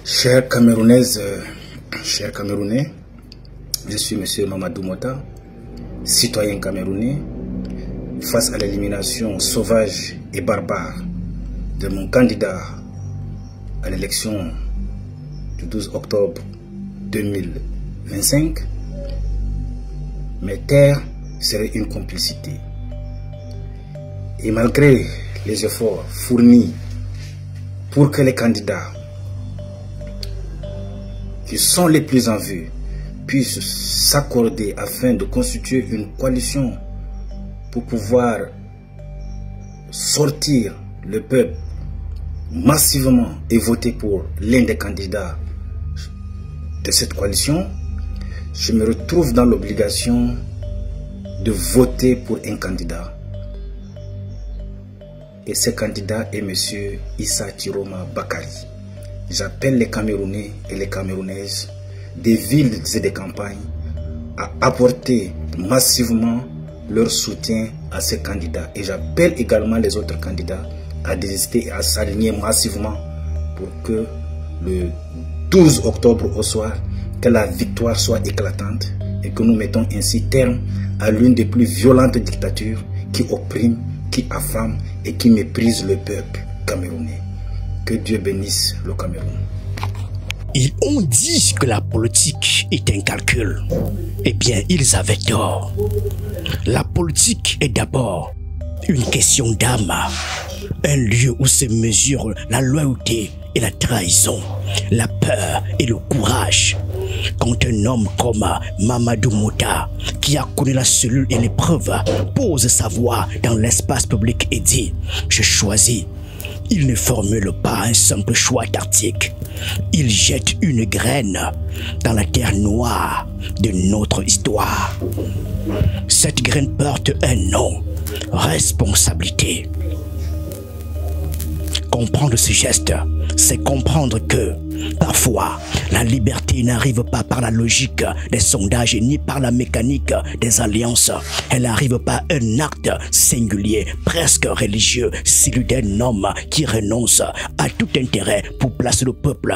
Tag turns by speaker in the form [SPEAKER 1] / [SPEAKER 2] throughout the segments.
[SPEAKER 1] Chers Camerounaises, chers Camerounais, je suis M. Mamadou Mota, citoyen camerounais, face à l'élimination sauvage et barbare de mon candidat à l'élection du 12 octobre 2025, mes terres seraient une complicité. Et malgré les efforts fournis pour que les candidats qui sont les plus en vue puissent s'accorder afin de constituer une coalition pour pouvoir sortir le peuple massivement et voter pour l'un des candidats de cette coalition, je me retrouve dans l'obligation de voter pour un candidat. Et ce candidat est M. Issa Tiroma Bakary. J'appelle les Camerounais et les Camerounaises des villes et des campagnes à apporter massivement leur soutien à ces candidats. Et j'appelle également les autres candidats à désister et à s'aligner massivement pour que le 12 octobre au soir, que la victoire soit éclatante et que nous mettons ainsi terme à l'une des plus violentes dictatures qui opprime, qui affame et qui méprise le peuple camerounais. Que Dieu bénisse le Cameroun.
[SPEAKER 2] Ils ont dit que la politique est un calcul. Eh bien, ils avaient tort. La politique est d'abord une question d'âme. Un lieu où se mesurent la loyauté et la trahison, la peur et le courage. Quand un homme comme Mamadou Mota, qui a connu la cellule et l'épreuve, pose sa voix dans l'espace public et dit « Je choisis », il ne formule pas un simple choix tactique. Il jette une graine dans la terre noire de notre histoire. Cette graine porte un nom, responsabilité. Comprendre ce geste, c'est comprendre que parfois, la liberté n'arrive pas par la logique des sondages ni par la mécanique des alliances. Elle arrive par un acte singulier, presque religieux, celui d'un homme qui renonce à tout intérêt pour placer le peuple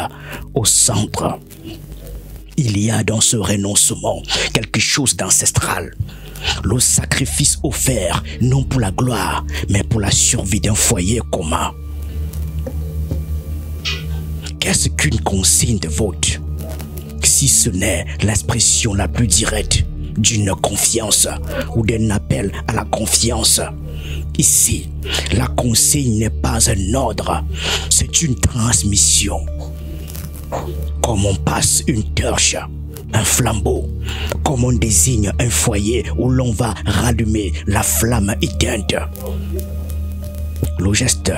[SPEAKER 2] au centre. Il y a dans ce renoncement quelque chose d'ancestral. Le sacrifice offert, non pour la gloire, mais pour la survie d'un foyer commun. Qu'est-ce qu'une consigne de vote, si ce n'est l'expression la plus directe d'une confiance ou d'un appel à la confiance? Ici, la consigne n'est pas un ordre, c'est une transmission. Comme on passe une torche, un flambeau, comme on désigne un foyer où l'on va rallumer la flamme éteinte. Le geste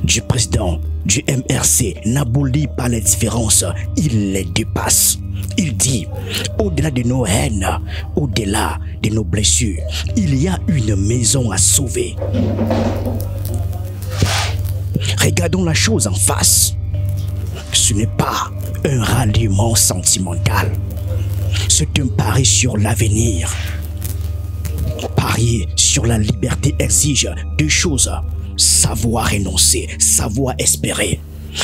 [SPEAKER 2] du président du MRC n'abolit pas les différences, il les dépasse. Il dit, au-delà de nos haines, au-delà de nos blessures, il y a une maison à sauver. Regardons la chose en face. Ce n'est pas un ralliement sentimental. C'est un pari sur l'avenir. Parier sur la liberté exige deux choses. Savoir renoncer, savoir espérer.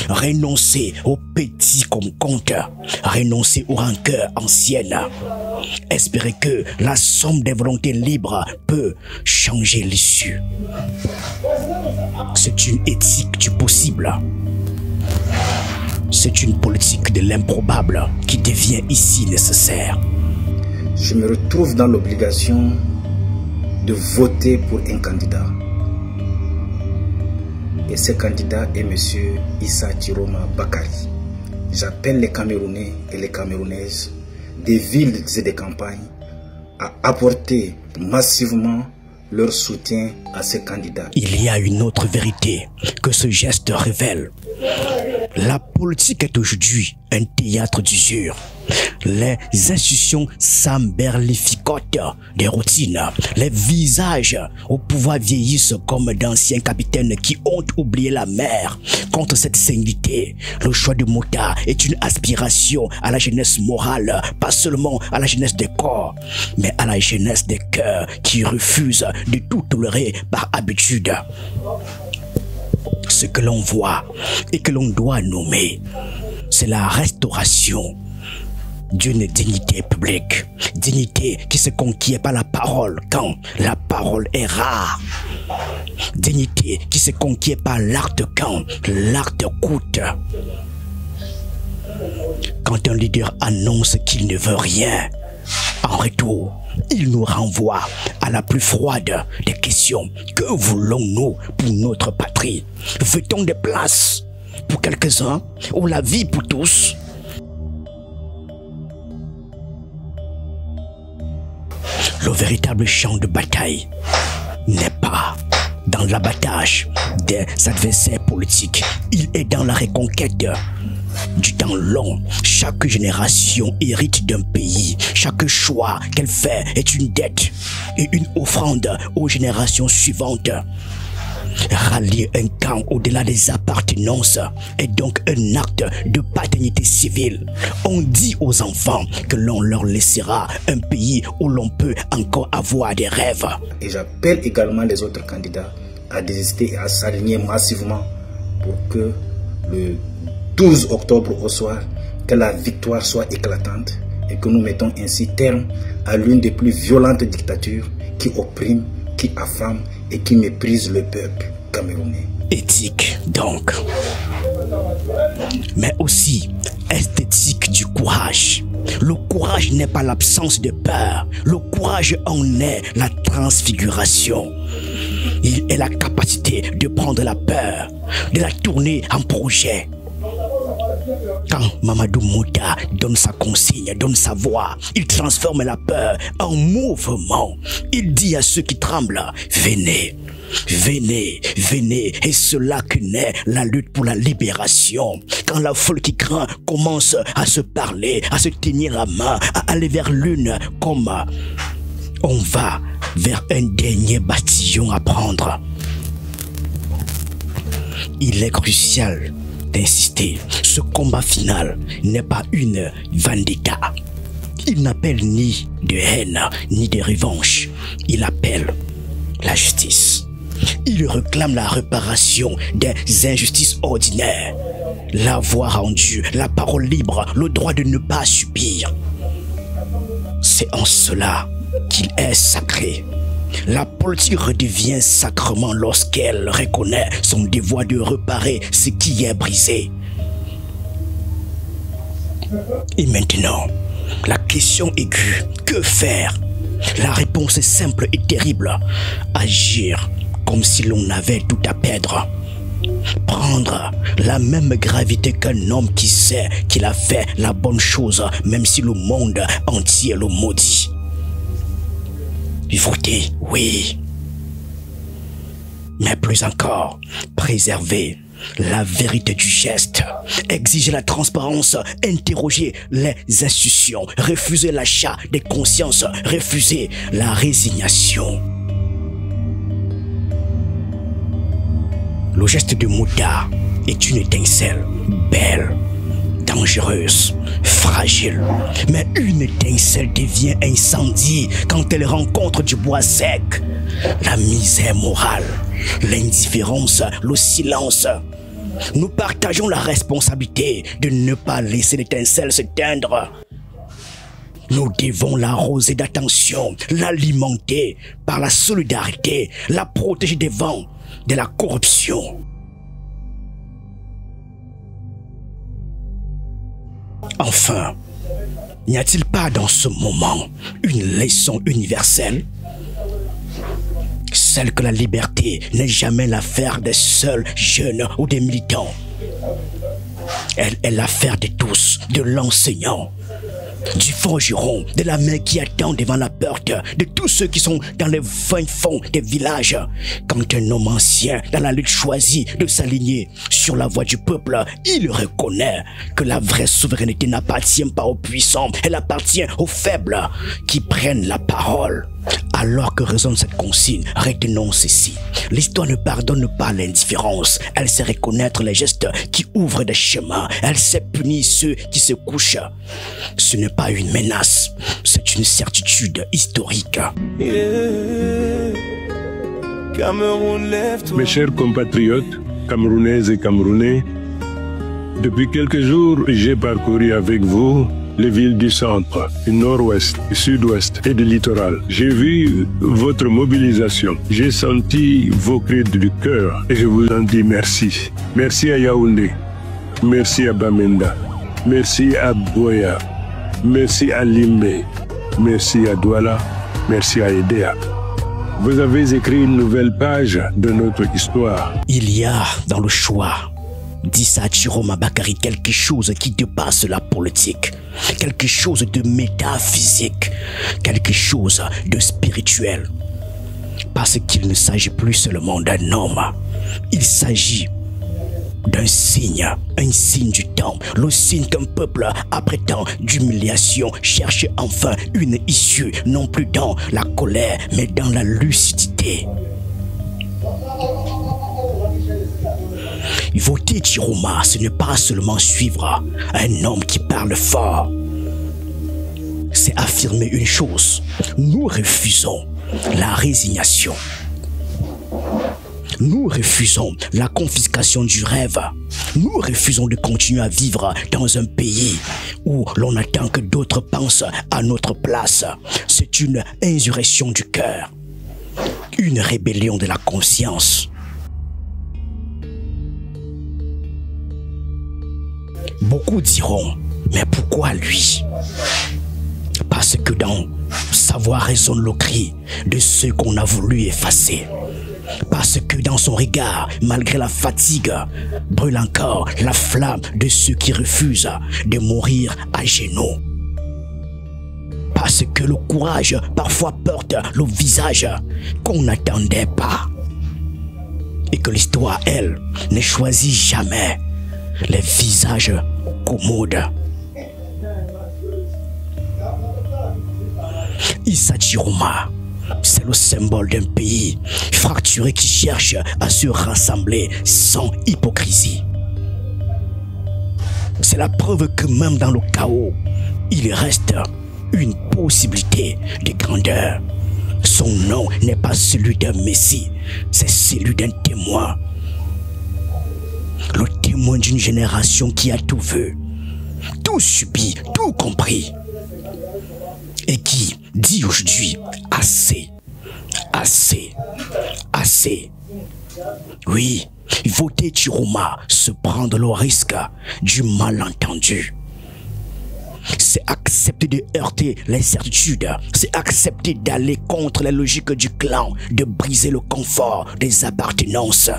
[SPEAKER 2] Renoncer aux petits comme compte, renoncer aux rancœurs anciennes. Espérer que la somme des volontés libres peut changer l'issue. C'est une éthique du possible. C'est une politique de l'improbable qui devient ici nécessaire.
[SPEAKER 1] Je me retrouve dans l'obligation de voter pour un candidat. Et ce candidat est M. Issa Tiroma Bakary. J'appelle les Camerounais et les Camerounaises des villes et des campagnes à apporter massivement leur soutien à ce candidat.
[SPEAKER 2] Il y a une autre vérité que ce geste révèle. La politique est aujourd'hui un théâtre d'usure. Les institutions s'emberlificotent des routines. Les visages au pouvoir vieillissent comme d'anciens capitaines qui ont oublié la mer. Contre cette sénilité, le choix de Mota est une aspiration à la jeunesse morale, pas seulement à la jeunesse des corps, mais à la jeunesse des cœurs qui refuse de tout tolérer par habitude. Ce que l'on voit et que l'on doit nommer, c'est la restauration d'une dignité publique. Dignité qui se conquiert par la parole quand la parole est rare. Dignité qui se conquiert par l'acte quand l'acte coûte. Quand un leader annonce qu'il ne veut rien, en retour, il nous renvoie à la plus froide des questions. Que voulons-nous pour notre patrie? Veut-on des places pour quelques-uns ou la vie pour tous? Le véritable champ de bataille n'est pas dans l'abattage des adversaires politiques. Il est dans la reconquête du temps long. Chaque génération hérite d'un pays. Chaque choix qu'elle fait est une dette et une offrande aux générations suivantes. Rallier un camp au-delà des appartenances est donc un acte de paternité civile. On dit aux enfants que l'on leur laissera un pays où l'on peut encore avoir des rêves.
[SPEAKER 1] Et j'appelle également les autres candidats à désister et à s'aligner massivement pour que le 12 octobre au soir, que la victoire soit éclatante et que nous mettons ainsi terme à l'une des plus violentes dictatures qui opprime, qui affame et qui méprise le peuple camerounais.
[SPEAKER 2] Éthique donc, mais aussi esthétique du courage. Le courage n'est pas l'absence de peur. Le courage en est la transfiguration. Il est la capacité de prendre la peur, de la tourner en projet. Quand Mamadou Mouta donne sa consigne, donne sa voix, il transforme la peur en mouvement. Il dit à ceux qui tremblent, venez, venez, venez. Et c'est là que naît la lutte pour la libération. Quand la foule qui craint commence à se parler, à se tenir la main, à aller vers l'une, comme on va vers un dernier bastillon à prendre. Il est crucial d'insister, ce combat final n'est pas une vendetta. Il n'appelle ni de haine, ni de revanche. Il appelle la justice. Il réclame la réparation des injustices ordinaires. La voix rendue, la parole libre, le droit de ne pas subir. C'est en cela qu'il est sacré. La politique redevient sacrement lorsqu'elle reconnaît son devoir de réparer ce qui est brisé. Et maintenant, la question aiguë, que faire? La réponse est simple et terrible. Agir comme si l'on avait tout à perdre. Prendre la même gravité qu'un homme qui sait qu'il a fait la bonne chose, même si le monde entier le maudit. Voter, oui. Mais plus encore, préserver la vérité du geste, exiger la transparence, interroger les institutions, refuser l'achat des consciences, refuser la résignation. Le geste de Mouta est une étincelle belle, dangereuse, fragile. Mais une étincelle devient incendie quand elle rencontre du bois sec. La misère morale, l'indifférence, le silence. Nous partageons la responsabilité de ne pas laisser l'étincelle s'éteindre. Nous devons l'arroser d'attention, l'alimenter par la solidarité, la protéger des vents de la corruption. Enfin, n'y a-t-il pas dans ce moment une leçon universelle? Celle que la liberté n'est jamais l'affaire des seuls jeunes ou des militants. Elle est l'affaire de tous, de l'enseignant, du forgeron, de la mère qui attend devant la porte, de tous ceux qui sont dans les fins fonds des villages. Quand un homme ancien dans la lutte choisit de s'aligner sur la voie du peuple, il reconnaît que la vraie souveraineté n'appartient pas aux puissants, elle appartient aux faibles qui prennent la parole. Alors que résonne cette consigne, retenons ceci. L'histoire ne pardonne pas l'indifférence. Elle sait reconnaître les gestes qui ouvrent des chemins. Elle sait punir ceux qui se couchent. Ce n'est pas une menace, c'est une certitude historique.
[SPEAKER 3] Mes chers compatriotes, Camerounaises et Camerounais, Depuis quelques jours, j'ai parcouru avec vous les villes du centre, du nord-ouest, du sud-ouest et du littoral. J'ai vu votre mobilisation. J'ai senti vos cris du cœur et je vous en dis merci. Merci à Yaoundé. Merci à Bamenda. Merci à Boya. Merci à Limbe. Merci à Douala. Merci à Edea. Vous avez écrit une nouvelle page de notre histoire.
[SPEAKER 2] Il y a dans le choix d'Issa Chiroma Bakary quelque chose qui dépasse la politique, quelque chose de métaphysique, quelque chose de spirituel. Parce qu'il ne s'agit plus seulement d'un homme, il s'agit d'un signe, un signe du temps, le signe qu'un peuple, après tant d'humiliation, cherche enfin une issue, non plus dans la colère, mais dans la lucidité. Voter Chiroma, ce n'est pas seulement suivre un homme qui parle fort. C'est affirmer une chose. Nous refusons la résignation. Nous refusons la confiscation du rêve. Nous refusons de continuer à vivre dans un pays où l'on attend que d'autres pensent à notre place. C'est une insurrection du cœur, une rébellion de la conscience. Beaucoup diront, mais pourquoi lui? Parce que dans sa voix résonne le cri de ceux qu'on a voulu effacer. Parce que dans son regard, malgré la fatigue, brûle encore la flamme de ceux qui refusent de mourir à genoux. Parce que le courage parfois porte le visage qu'on n'attendait pas. Et que l'histoire, elle, ne choisit jamais les visages commodes. Issa Chiroma, c'est le symbole d'un pays fracturé qui cherche à se rassembler sans hypocrisie. C'est la preuve que même dans le chaos, il reste une possibilité de grandeur. Son nom n'est pas celui d'un messie, c'est celui d'un témoin. Le témoin d'une génération qui a tout vu, tout subi, tout compris. Et qui dit aujourd'hui assez, assez, assez. Oui, voter Chiroma, se prendre le risque du malentendu. C'est accepter de heurter l'incertitude, c'est accepter d'aller contre la logique du clan, de briser le confort des appartenances.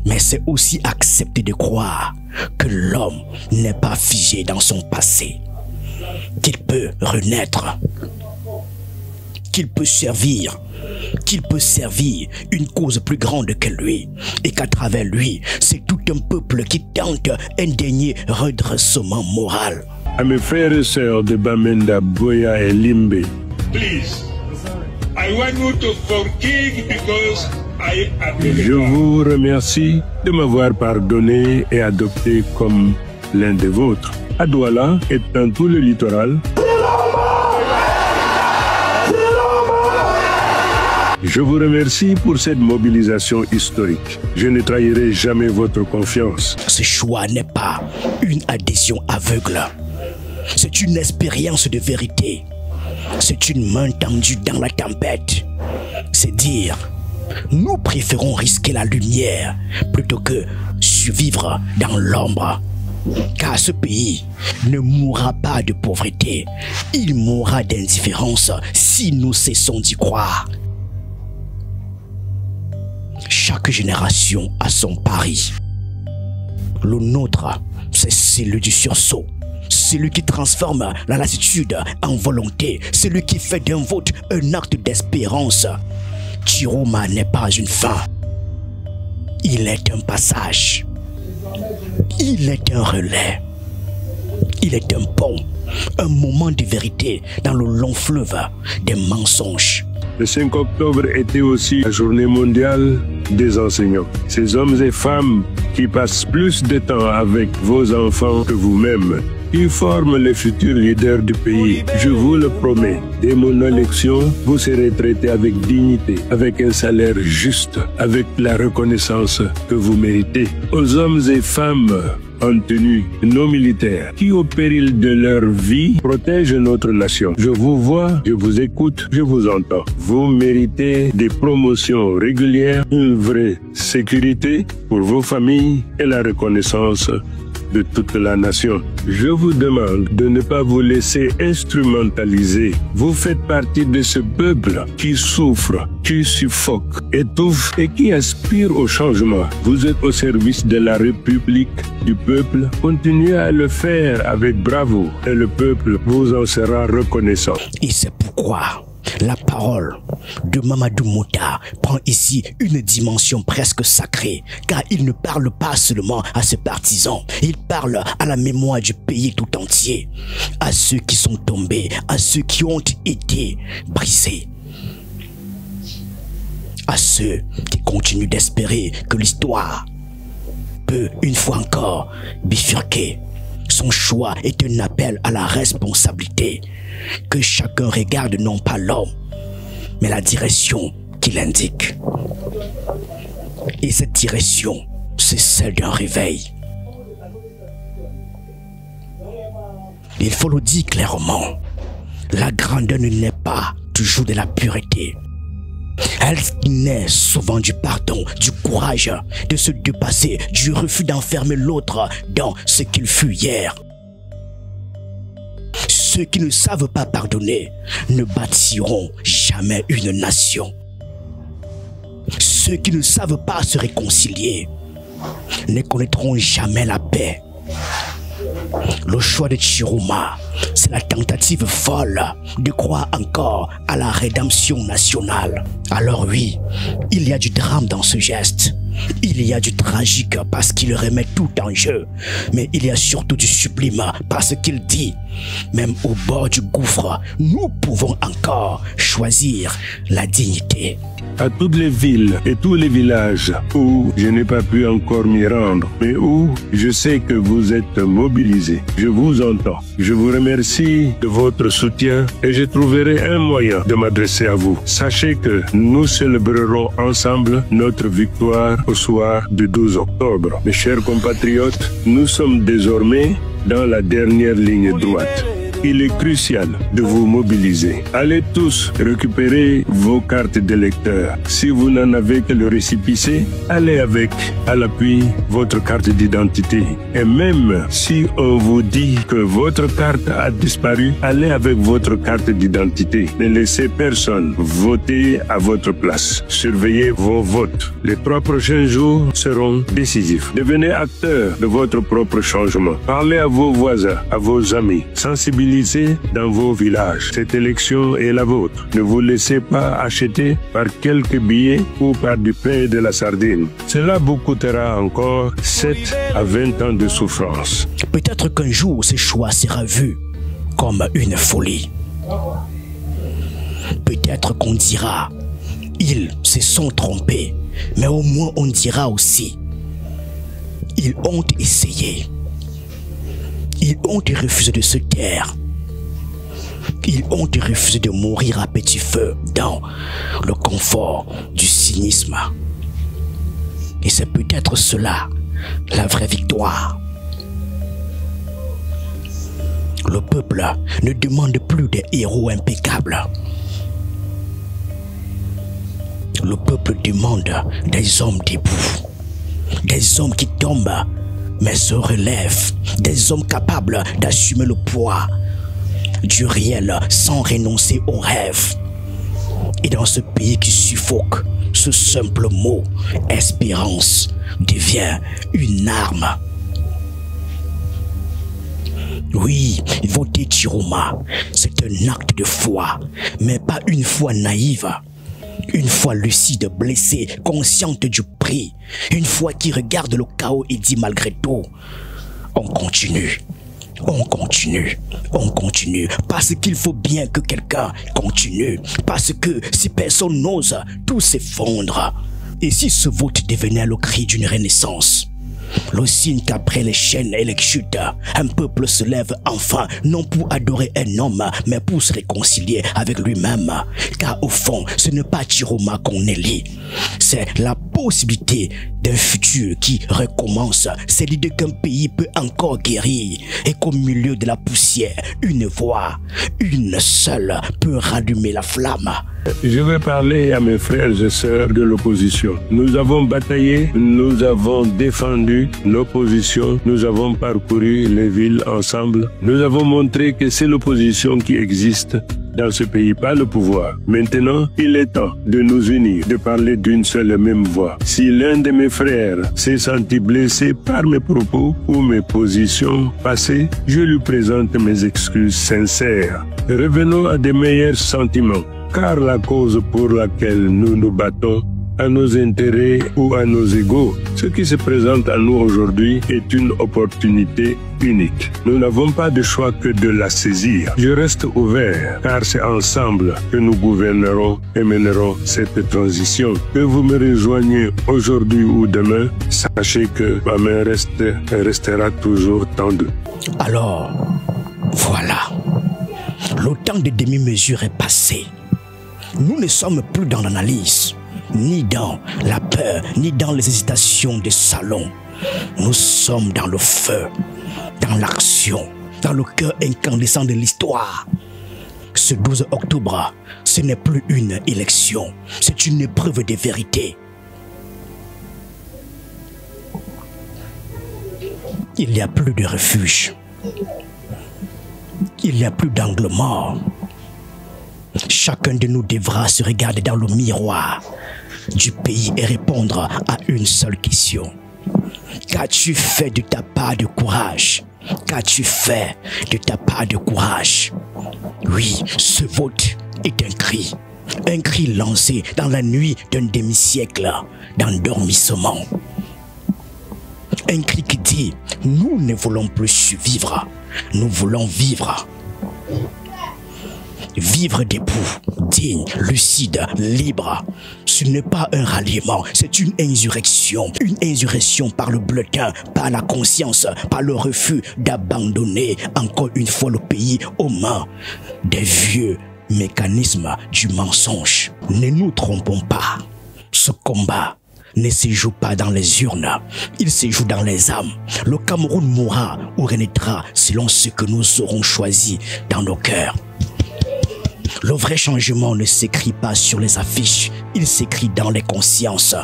[SPEAKER 2] Mais c'est aussi accepter de croire que l'homme n'est pas figé dans son passé, qu'il peut renaître, qu'il peut servir une cause plus grande que lui, et qu'à travers lui, c'est tout un peuple qui tente un dernier redressement moral.
[SPEAKER 3] À mes frères et sœurs de Bamenda, Boya et Limbe,
[SPEAKER 4] please, I want you to forgive because I am.
[SPEAKER 3] Je vous remercie de m'avoir pardonné et adopté comme l'un des vôtres. À Douala et dans tout le littoral, je vous remercie pour cette mobilisation historique. Je ne trahirai jamais votre confiance.
[SPEAKER 2] Ce choix n'est pas une adhésion aveugle. C'est une expérience de vérité. C'est une main tendue dans la tempête. C'est dire, nous préférons risquer la lumière plutôt que survivre dans l'ombre. Car ce pays ne mourra pas de pauvreté. Il mourra d'indifférence si nous cessons d'y croire. Chaque génération a son pari. Le nôtre, c'est celui du sursaut. Celui qui transforme la lassitude en volonté. Celui qui fait d'un vote un acte d'espérance. Chiroma n'est pas une fin. Il est un passage. Il est un relais. Il est un pont. Un moment de vérité dans le long fleuve des mensonges.
[SPEAKER 3] Le 5 octobre était aussi la journée mondiale des enseignants. Ces hommes et femmes qui passent plus de temps avec vos enfants que vous-même qui forment les futurs leaders du pays. Je vous le promets, dès mon élection, vous serez traités avec dignité, avec un salaire juste, avec la reconnaissance que vous méritez. Aux hommes et femmes en tenue, nos militaires, qui au péril de leur vie protègent notre nation. Je vous vois, je vous écoute, je vous entends. Vous méritez des promotions régulières, une vraie sécurité pour vos familles et la reconnaissance de toute la nation. Je vous demande de ne pas vous laisser instrumentaliser. Vous faites partie de ce peuple qui souffre, qui suffoque, étouffe et qui aspire au changement. Vous êtes au service de la République, du peuple. Continuez à le faire avec bravoure et le peuple vous en sera reconnaissant.
[SPEAKER 2] Et c'est pourquoi la parole de Mamadou Mouta prend ici une dimension presque sacrée, car il ne parle pas seulement à ses partisans, il parle à la mémoire du pays tout entier, à ceux qui sont tombés, à ceux qui ont été brisés, à ceux qui continuent d'espérer que l'histoire peut une fois encore bifurquer. Son choix est un appel à la responsabilité, que chacun regarde non pas l'homme, mais la direction qu'il indique. Et cette direction, c'est celle d'un réveil. Il faut le dire clairement, la grandeur ne naît pas toujours de la pureté. Elle naît souvent du pardon, du courage de se dépasser, du refus d'enfermer l'autre dans ce qu'il fut hier. Ceux qui ne savent pas pardonner ne bâtiront jamais une nation. Ceux qui ne savent pas se réconcilier ne connaîtront jamais la paix. Le choix de Chiroma, c'est la tentative folle de croire encore à la rédemption nationale. Alors oui, il y a du drame dans ce geste. Il y a du tragique parce qu'il remet tout en jeu. Mais il y a surtout du sublime parce qu'il dit, même au bord du gouffre, nous pouvons encore choisir la dignité.
[SPEAKER 3] À toutes les villes et tous les villages où je n'ai pas pu encore m'y rendre, mais où je sais que vous êtes mobilisés, je vous entends. Je vous remercie de votre soutien et je trouverai un moyen de m'adresser à vous. Sachez que nous célébrerons ensemble notre victoire au soir du 12 octobre. Mes chers compatriotes, nous sommes désormais dans la dernière ligne droite. Il est crucial de vous mobiliser. Allez tous récupérer vos cartes d'électeurs. Si vous n'en avez que le récépissé, allez avec à l'appui votre carte d'identité. Et même si on vous dit que votre carte a disparu, allez avec votre carte d'identité. Ne laissez personne voter à votre place. Surveillez vos votes. Les 3 prochains jours seront décisifs. Devenez acteur de votre propre changement. Parlez à vos voisins, à vos amis. Sensibilisez dans vos villages. Cette élection est la vôtre. Ne vous laissez pas acheter par quelques billets ou par du pain et de la sardine. Cela vous coûtera encore 7 à 20 ans de souffrance.
[SPEAKER 2] Peut-être qu'un jour, ce choix sera vu comme une folie. Peut-être qu'on dira, ils se sont trompés, mais au moins on dira aussi, ils ont essayé. Ils ont refusé de se taire. Ils ont refusé de mourir à petit feu dans le confort du cynisme. Et c'est peut-être cela, la vraie victoire. Le peuple ne demande plus des héros impeccables. Le peuple demande des hommes debout, des hommes qui tombent mais se relèvent, des hommes capables d'assumer le poids du réel sans renoncer aux rêves. Et dans ce pays qui suffoque, ce simple mot, espérance, devient une arme. Oui, voter Chiroma, c'est un acte de foi, mais pas une foi naïve. Une foi lucide, blessée, consciente du prix. Une foi qui regarde le chaos et dit malgré tout, on continue. On continue, on continue, parce qu'il faut bien que quelqu'un continue, parce que si personne n'ose, tout s'effondre. Et si ce vote devenait le cri d'une renaissance, Le signe qu'après les chaînes et les chutes, un peuple se lève enfin, non pour adorer un homme, mais pour se réconcilier avec lui-même. Car au fond, ce n'est pas Chiroma qu'on élit. C'est la possibilité d'un futur qui recommence. C'est l'idée qu'un pays peut encore guérir et qu'au milieu de la poussière, une voix, une seule, peut rallumer la flamme.
[SPEAKER 3] Je vais parler à mes frères et sœurs de l'opposition. Nous avons bataillé, nous avons défendu nos positions, nous avons parcouru les villes ensemble. Nous avons montré que c'est l'opposition qui existe dans ce pays, pas le pouvoir. Maintenant, il est temps de nous unir, de parler d'une seule et même voix. Si l'un de mes frères s'est senti blessé par mes propos ou mes positions passées, je lui présente mes excuses sincères. Revenons à des meilleurs sentiments. Car la cause pour laquelle nous nous battons à nos intérêts ou à nos égaux, ce qui se présente à nous aujourd'hui est une opportunité unique. Nous n'avons pas de choix que de la saisir. Je reste ouvert, car c'est ensemble que nous gouvernerons et mènerons cette transition. Que vous me rejoignez aujourd'hui ou demain, sachez que ma main restera toujours tendue.
[SPEAKER 2] Alors, voilà. Le temps de demi-mesure est passé. Nous ne sommes plus dans l'analyse, ni dans la peur, ni dans les hésitations des salons. Nous sommes dans le feu, dans l'action, dans le cœur incandescent de l'histoire. Ce 12 octobre, ce n'est plus une élection, c'est une épreuve de vérité. Il n'y a plus de refuge. Il n'y a plus d'angle mort. Chacun de nous devra se regarder dans le miroir du pays et répondre à une seule question. Qu'as-tu fait de ta part de courage? Qu'as-tu fait de ta part de courage? Oui, ce vote est un cri lancé dans la nuit d'un demi-siècle d'endormissement. Un cri qui dit, nous ne voulons plus survivre, nous voulons vivre. Vivre debout, digne, lucide, libre. Ce n'est pas un ralliement, c'est une insurrection. Une insurrection par le bulletin, par la conscience, par le refus d'abandonner encore une fois le pays aux mains des vieux mécanismes du mensonge. Ne nous trompons pas. Ce combat ne se joue pas dans les urnes, il se joue dans les âmes. Le Cameroun mourra ou renaîtra selon ce que nous aurons choisi dans nos cœurs. Le vrai changement ne s'écrit pas sur les affiches, il s'écrit dans les consciences.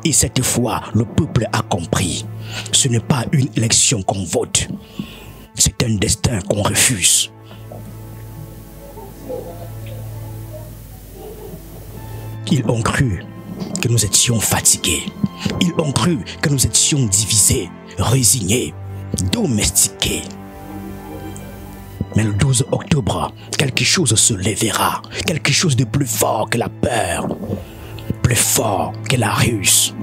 [SPEAKER 2] Et cette fois, le peuple a compris. Ce n'est pas une élection qu'on vote, c'est un destin qu'on refuse. Ils ont cru que nous étions fatigués. Ils ont cru que nous étions divisés, résignés, domestiqués. Mais le 12 octobre, quelque chose se lèvera, quelque chose de plus fort que la peur, plus fort que la ruse,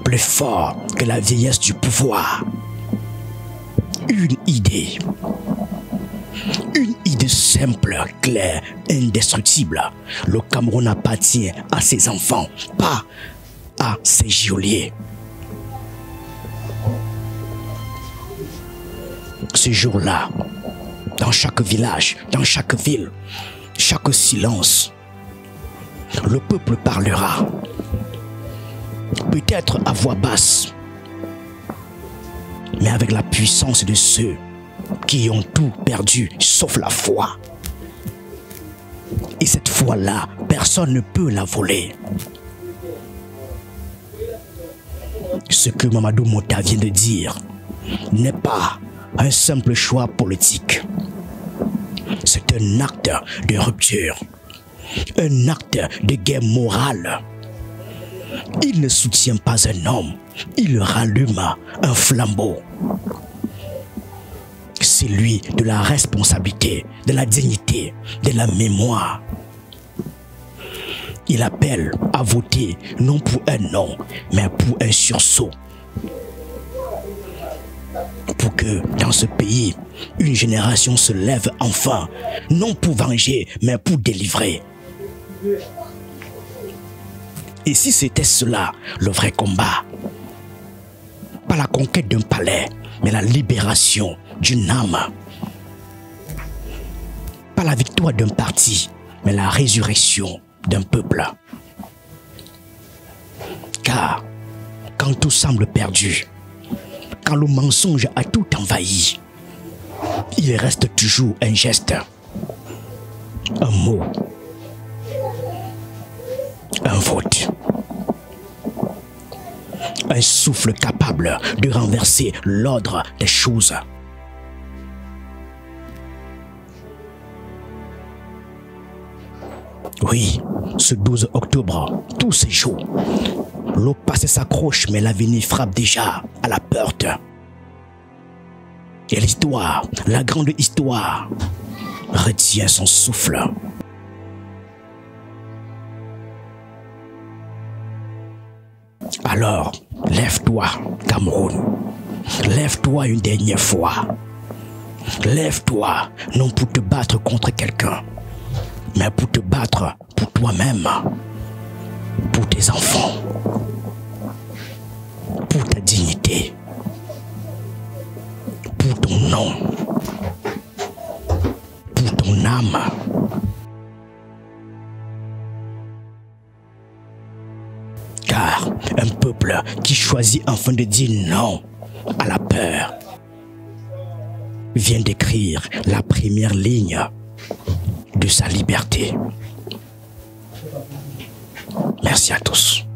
[SPEAKER 2] plus fort que la vieillesse du pouvoir. Une idée simple, claire, indestructible. Le Cameroun appartient à ses enfants, pas à ses geôliers. Ce jour-là, dans chaque village, dans chaque ville, chaque silence, le peuple parlera. Peut-être à voix basse, mais avec la puissance de ceux qui ont tout perdu, sauf la foi. Et cette foi-là, personne ne peut la voler. Ce que Mamadou Mota vient de dire n'est pas un simple choix politique. C'est un acte de rupture, un acte de guerre morale. Il ne soutient pas un homme, il rallume un flambeau. C'est lui de la responsabilité, de la dignité, de la mémoire. Il appelle à voter non pour un non, mais pour un sursaut. Pour que dans ce pays, une génération se lève enfin, non pour venger, mais pour délivrer. Et si c'était cela, le vrai combat, Pas la conquête d'un palais, mais la libération d'une âme. Pas la victoire d'un parti, mais la résurrection d'un peuple. Car, quand tout semble perdu, quand le mensonge a tout envahi, il reste toujours un geste, un mot, un vote, un souffle capable de renverser l'ordre des choses. Oui, ce 12 octobre, tous ces jours, l'eau passée s'accroche, mais l'avenir frappe déjà à la porte. Et l'histoire, la grande histoire, retient son souffle. Alors, lève-toi, Cameroun. Lève-toi une dernière fois. Lève-toi, non pour te battre contre quelqu'un, mais pour te battre pour toi-même, pour tes enfants, pour ta dignité, pour ton nom, pour ton âme. Car un peuple qui choisit enfin de dire non à la peur vient d'écrire la première ligne de sa liberté. Merci à tous.